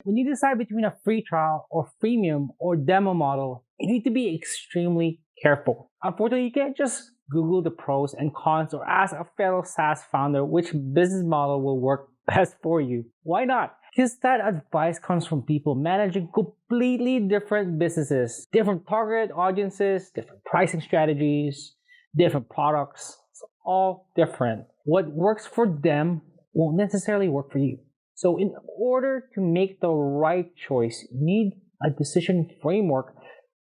When you decide between a free trial or freemium or demo model, you need to be extremely careful. Unfortunately, you can't just Google the pros and cons or ask a fellow SaaS founder which business model will work best for you. Why not? Because that advice comes from people managing completely different businesses, different target audiences, different pricing strategies, different products. It's all different. What works for them won't necessarily work for you. So in order to make the right choice, you need a decision framework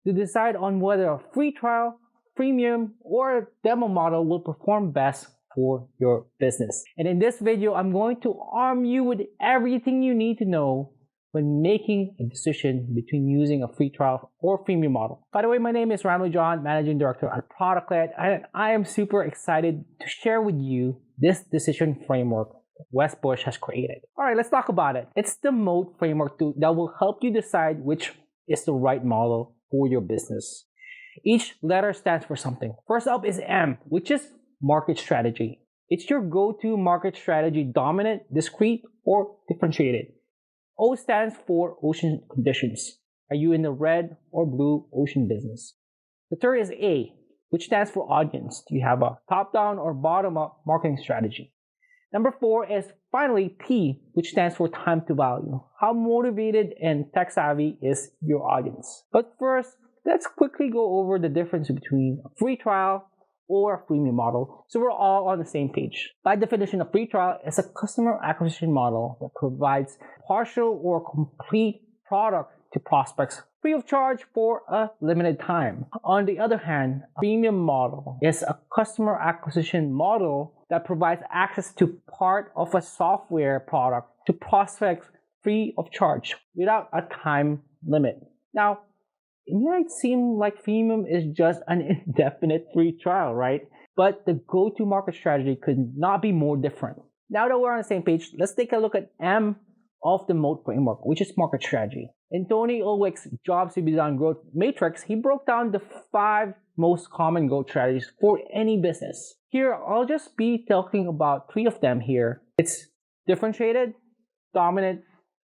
to decide on whether a free trial, freemium, or a demo model will perform best for your business. And in this video, I'm going to arm you with everything you need to know when making a decision between using a free trial or freemium model. By the way, my name is Ramli John, Managing Director at Product Led, and I am super excited to share with you this decision framework Wes Bush has created. All right, let's talk about it. It's the MOAT framework that will help you decide which is the right model for your business. Each letter stands for something. First up is M, which is market strategy. It's your go-to market strategy, dominant, discrete, or differentiated. O stands for ocean conditions. Are you in the red or blue ocean business? The third is A, which stands for audience. Do you have a top-down or bottom-up marketing strategy? Number 4 is finally P, which stands for time to value. How motivated and tech savvy is your audience? But first, let's quickly go over the difference between a free trial or a freemium model so we're all on the same page. By definition, a free trial is a customer acquisition model that provides partial or complete product to prospects free of charge for a limited time. On the other hand, a freemium model is a customer acquisition model that provides access to part of a software product to prospects free of charge without a time limit. Now, it might seem like freemium is just an indefinite free trial, right? But the go-to market strategy could not be more different. Now that we're on the same page, let's take a look at M of the MOAT framework, which is market strategy. In Tony Ulwick's Jobs to Be Done Growth Matrix, he broke down the 5 most common growth strategies for any business. Here, I'll just be talking about 3 of them here. It's differentiated, dominant,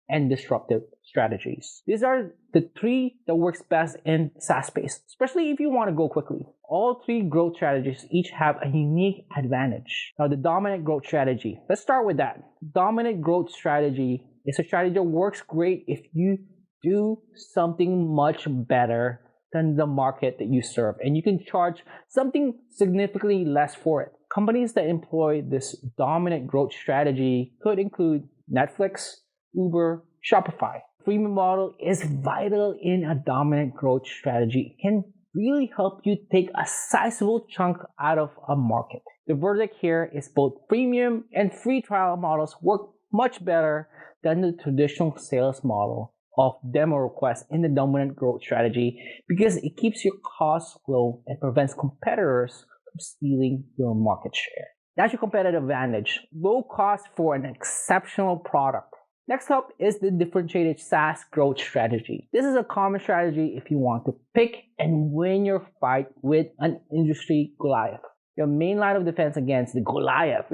and disruptive strategies. These are the 3 that works best in SaaS space, especially if you want to go quickly. All 3 growth strategies each have a unique advantage. Now, the dominant growth strategy. Let's start with that. Dominant growth strategy is a strategy that works great if you do something much better than the market that you serve, and you can charge something significantly less for it. Companies that employ this dominant growth strategy could include Netflix, Uber, Shopify. Freemium model is vital in a dominant growth strategy. It can really help you take a sizable chunk out of a market. The verdict here is both freemium and free trial models work much better than the traditional sales model of demo requests in the dominant growth strategy because it keeps your costs low and prevents competitors from stealing your market share. That's your competitive advantage. Low cost for an exceptional product. Next up is the differentiated SaaS growth strategy. This is a common strategy if you want to pick and win your fight with an industry Goliath. Your main line of defense against the Goliath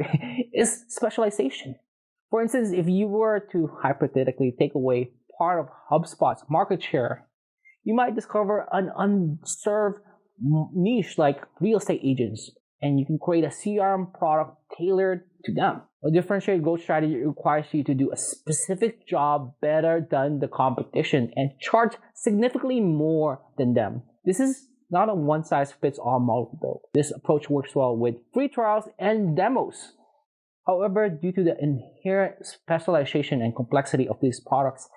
is specialization. For instance, if you were to hypothetically take away part of HubSpot's market share, you might discover an unserved niche like real estate agents, and you can create a CRM product tailored to them. A differentiated growth strategy requires you to do a specific job better than the competition and charge significantly more than them. This is not a one-size-fits-all model though. This approach works well with free trials and demos. However, due to the inherent specialization and complexity of these products,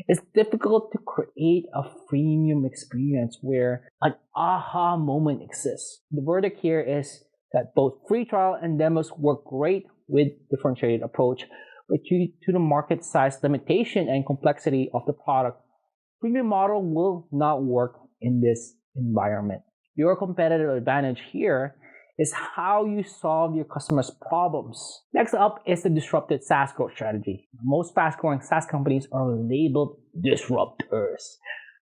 it's difficult to create a freemium experience where an aha moment exists. The verdict here is that both free trial and demos work great with differentiated approach, but due to the market size limitation and complexity of the product, freemium model will not work in this environment. Your competitive advantage here is how you solve your customers' problems. Next up is the disrupted SaaS growth strategy. Most fast-growing SaaS companies are labeled disruptors.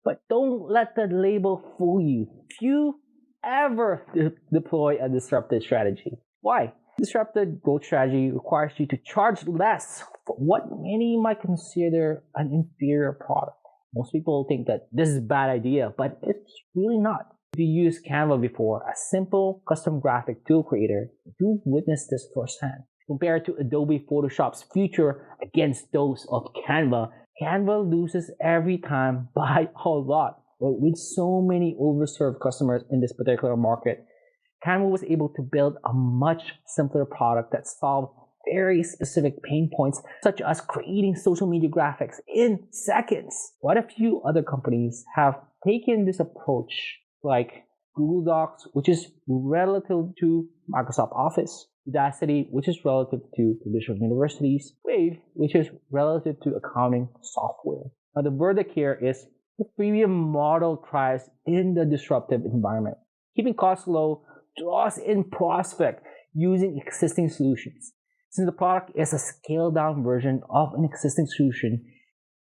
But don't let the label fool you. Few ever deploy a disrupted strategy. Why? Disrupted growth strategy requires you to charge less for what many might consider an inferior product. Most people think that this is a bad idea, but it's really not. If you used Canva before, a simple custom graphic tool creator, you've witnessed this firsthand. Compared to Adobe Photoshop's future against those of Canva, Canva loses every time by a lot. But with so many overserved customers in this particular market, Canva was able to build a much simpler product that solved very specific pain points, such as creating social media graphics in seconds. What a few other companies have taken this approach, like Google Docs, which is relative to Microsoft Office, Udacity, which is relative to traditional universities, Wave, which is relative to accounting software. Now, the verdict here is the freemium model thrives in the disruptive environment. Keeping costs low draws in prospect using existing solutions. Since the product is a scaled down version of an existing solution,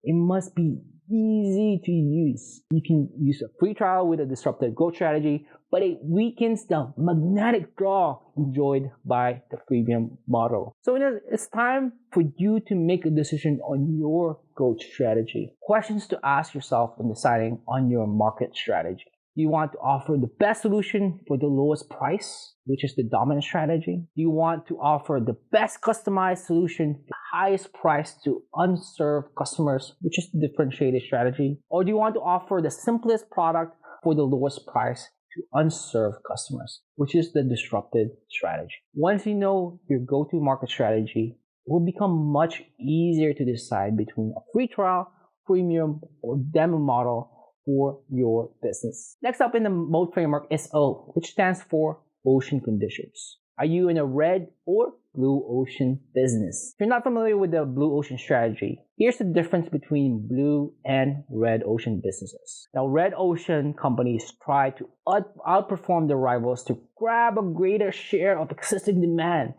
it must be easy to use. You can use a free trial with a disruptive growth strategy, but it weakens the magnetic draw enjoyed by the freemium model. So it's time for you to make a decision on your growth strategy. Questions to ask yourself when deciding on your market strategy. Do you want to offer the best solution for the lowest price, which is the dominant strategy? Do you want to offer the best customized solution for the highest price to unserved customers, which is the differentiated strategy? Or do you want to offer the simplest product for the lowest price to unserved customers, which is the disrupted strategy? Once you know your go-to market strategy, it will become much easier to decide between a free trial, freemium, or demo model for your business. Next up in the MOAT framework is O, which stands for ocean conditions. Are you in a red or blue ocean business? If you're not familiar with the blue ocean strategy, here's the difference between blue and red ocean businesses. Now, red ocean companies try to outperform their rivals to grab a greater share of existing demand.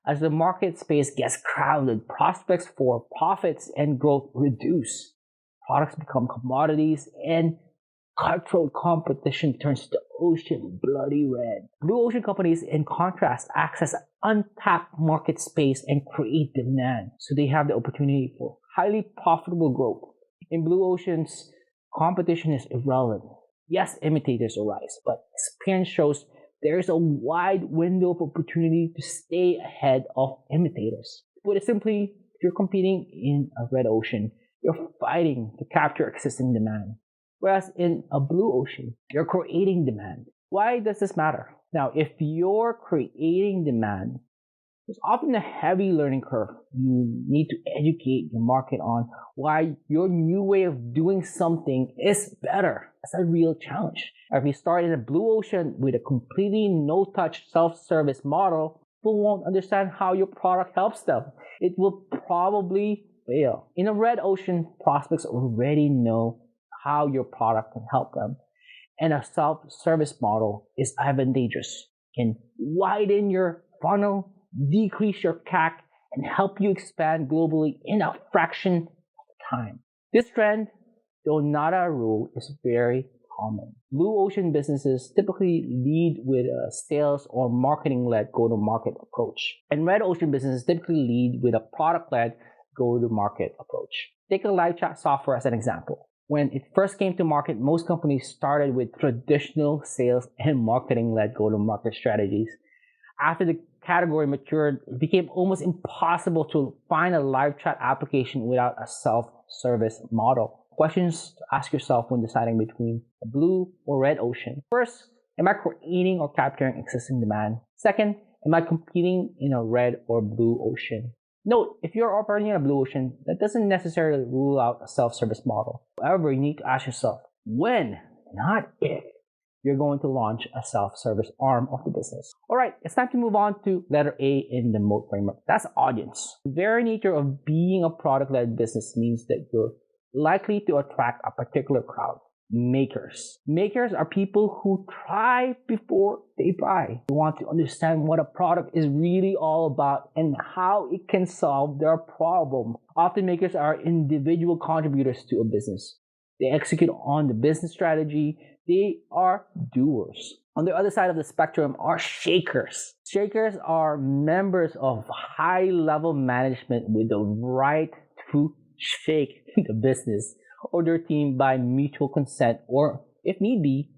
As the market space gets crowded, prospects for profits and growth reduce. Products become commodities, and cutthroat competition turns the ocean bloody red. Blue ocean companies, in contrast, access untapped market space and create demand, so they have the opportunity for highly profitable growth. In blue oceans, competition is irrelevant. Yes, imitators arise, but experience shows there is a wide window of opportunity to stay ahead of imitators. To put it simply, if you're competing in a red ocean, you're fighting to capture existing demand. Whereas in a blue ocean, you're creating demand. Why does this matter? Now, if you're creating demand, there's often a heavy learning curve. You need to educate the market on why your new way of doing something is better. That's a real challenge. If you start in a blue ocean with a completely no-touch self-service model, people won't understand how your product helps them. It will probably fail. In a red ocean, prospects already know how your product can help them, and a self-service model is advantageous. It can widen your funnel, decrease your CAC, and help you expand globally in a fraction of time. This trend, though not a rule, is very common. Blue ocean businesses typically lead with a sales or marketing-led go-to-market approach, and red ocean businesses typically lead with a product-led go-to-market approach. Take a live chat software as an example. When it first came to market, most companies started with traditional sales and marketing-led go-to-market strategies. After the category matured, it became almost impossible to find a live chat application without a self-service model. Questions to ask yourself when deciding between a blue or red ocean. First, am I creating or capturing existing demand? Second, am I competing in a red or blue ocean? Note, if you're operating in a blue ocean, that doesn't necessarily rule out a self-service model. However, you need to ask yourself when, not if, you're going to launch a self-service arm of the business. All right, it's time to move on to letter A in the MOAT framework. That's audience. The very nature of being a product-led business means that you're likely to attract a particular crowd. Makers. Makers are people who try before they buy. They want to understand what a product is really all about and how it can solve their problem. Often makers are individual contributors to a business. They execute on the business strategy. They are doers. On the other side of the spectrum are shakers. Shakers are members of high-level management with the right to shake the business or their team by mutual consent or, if need be,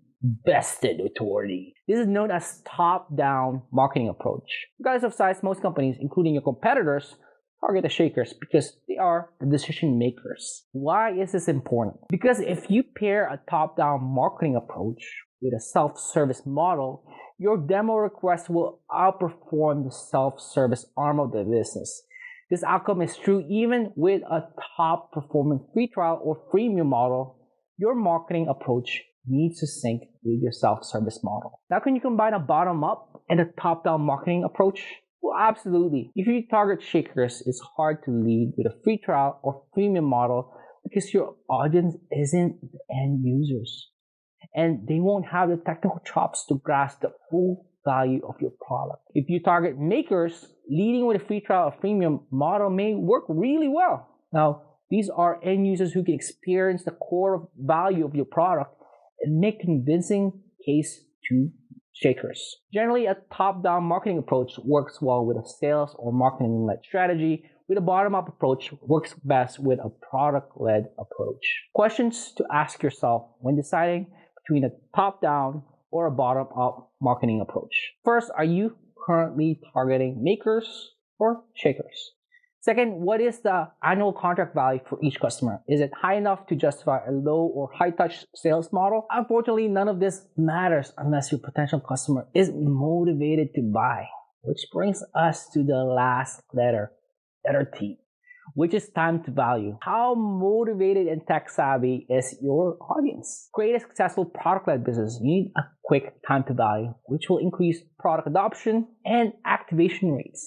vested authority. This is known as top-down marketing approach. Regardless of size, most companies, including your competitors, target the shakers because they are the decision makers. Why is this important? Because if you pair a top-down marketing approach with a self-service model, your demo request will outperform the self-service arm of the business. This outcome is true even with a top-performing free trial or freemium model. Your marketing approach needs to sync with your self-service model. Now, can you combine a bottom-up and a top-down marketing approach? Well, absolutely. If you target shakers, it's hard to lead with a free trial or freemium model because your audience isn't the end users. And they won't have the technical chops to grasp the full value of your product. If you target makers, leading with a free trial or freemium model may work really well. Now, these are end users who can experience the core value of your product and make convincing case to shakers. Generally, a top-down marketing approach works well with a sales or marketing-led strategy, with a bottom-up approach works best with a product-led approach. Questions to ask yourself when deciding between a top-down or a bottom-up marketing approach. First, are you currently targeting makers or shakers? Second, what is the annual contract value for each customer? Is it high enough to justify a low or high-touch sales model? Unfortunately, none of this matters unless your potential customer is motivated to buy. Which brings us to the last letter T, which is time to value. How motivated and tech-savvy is your audience? Create a successful product-led business. You need a quick time to value, which will increase product adoption and activation rates.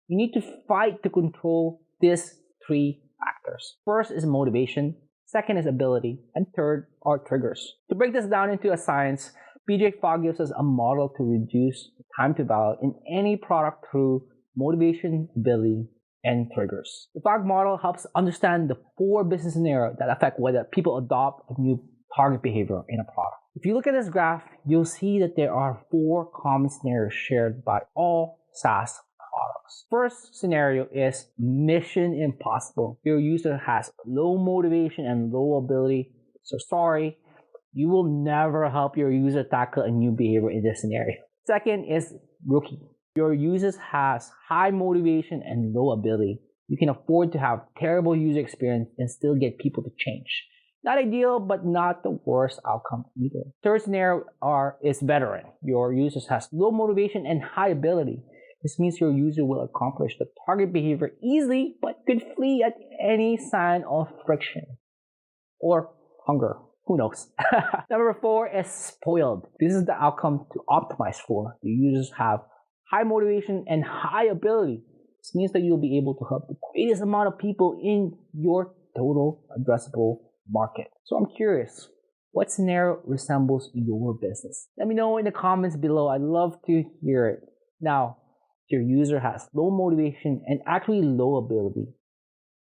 You need to fight to control these three factors. First is motivation, second is ability, and third are triggers. To break this down into a science, PJ Fogg gives us a model to reduce time to value in any product through motivation, ability, and triggers. The Fogg model helps understand the 4 business scenarios that affect whether people adopt a new target behavior in a product. If you look at this graph, you'll see that there are 4 common scenarios shared by all SaaS products. First scenario is mission impossible. Your user has low motivation and low ability. So sorry, you will never help your user tackle a new behavior in this scenario. Second is rookie. Your users has high motivation and low ability. You can afford to have terrible user experience and still get people to change. Not ideal, but not the worst outcome either. Third scenario is veteran. Your users has low motivation and high ability. This means your user will accomplish the target behavior easily, but could flee at any sign of friction or hunger. Who knows? Number 4 is spoiled. This is the outcome to optimize for. The users have high motivation and high ability. This means that you'll be able to help the greatest amount of people in your total addressable market. So I'm curious, what scenario resembles your business? Let me know in the comments below. I'd love to hear it. Now, if your user has low motivation and actually low ability,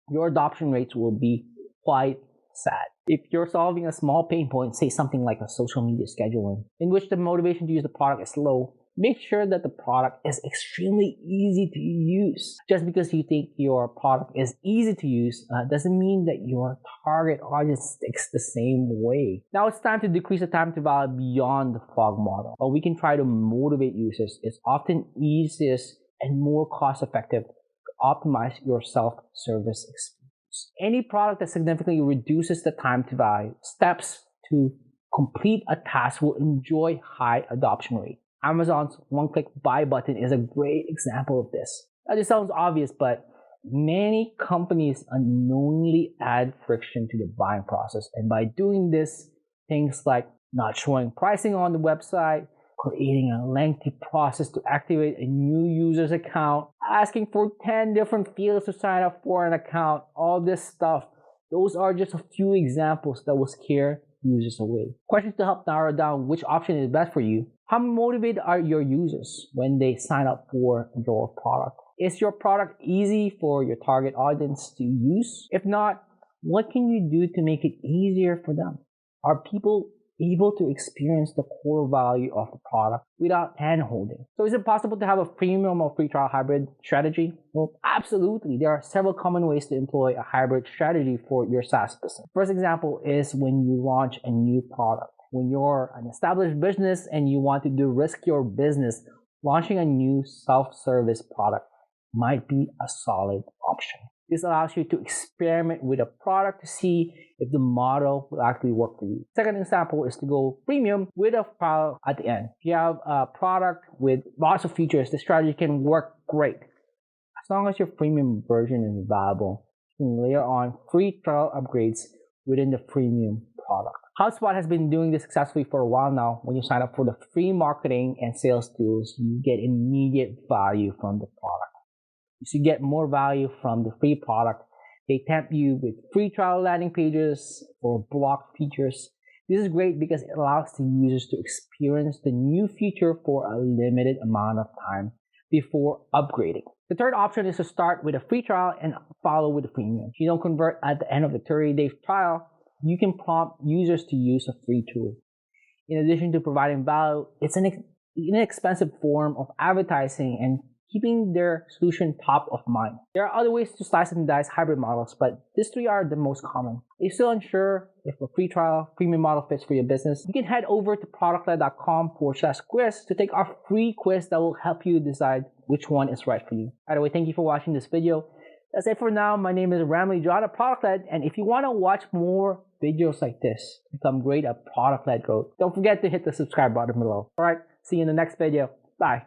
your adoption rates will be quite sad. If you're solving a small pain point, say something like a social media scheduling, in which the motivation to use the product is low, make sure that the product is extremely easy to use. Just because you think your product is easy to use doesn't mean that your target audience thinks the same way. Now it's time to decrease the time to value beyond the Fogg model. But we can try to motivate users. It's often easiest and more cost-effective to optimize your self-service experience. Any product that significantly reduces the time to value, steps to complete a task will enjoy high adoption rate. Amazon's one-click buy button is a great example of this. Now, this sounds obvious, but many companies unknowingly add friction to the buying process. And by doing this, things like not showing pricing on the website, creating a lengthy process to activate a new user's account, asking for 10 different fields to sign up for an account, all this stuff. Those are just a few examples that will scare users away. Questions to help narrow down which option is best for you. How motivated are your users when they sign up for your product? Is your product easy for your target audience to use? If not, what can you do to make it easier for them? Are people able to experience the core value of the product without hand-holding. So is it possible to have a freemium or free trial hybrid strategy? Well, absolutely. There are several common ways to employ a hybrid strategy for your SaaS business. First example is when you launch a new product. When you're an established business and you want to de-risk your business, launching a new self-service product might be a solid option. This allows you to experiment with a product to see if the model will actually work for you. Second example is to go freemium with a trial at the end. If you have a product with lots of features, the strategy can work great. As long as your freemium version is viable, you can layer on free trial upgrades within the freemium product. HubSpot has been doing this successfully for a while now. When you sign up for the free marketing and sales tools, you get immediate value from the product. So you get more value from the free product. They tempt you with free trial landing pages or blocked features. This is great because it allows the users to experience the new feature for a limited amount of time before upgrading. The third option is to start with a free trial and follow with a freemium. If you don't convert at the end of the 30-day trial, you can prompt users to use a free tool. In addition to providing value, it's an inexpensive form of advertising and keeping their solution top of mind. There are other ways to slice and dice hybrid models, but these three are the most common. If you're still unsure if a free trial, freemium model fits for your business, you can head over to productled.com/quiz to take our free quiz that will help you decide which one is right for you. By the way, thank you for watching this video. That's it for now. My name is Ramli John at Product-Led, and if you want to watch more videos like this, become great at product-led growth, don't forget to hit the subscribe button below. Alright, see you in the next video. Bye.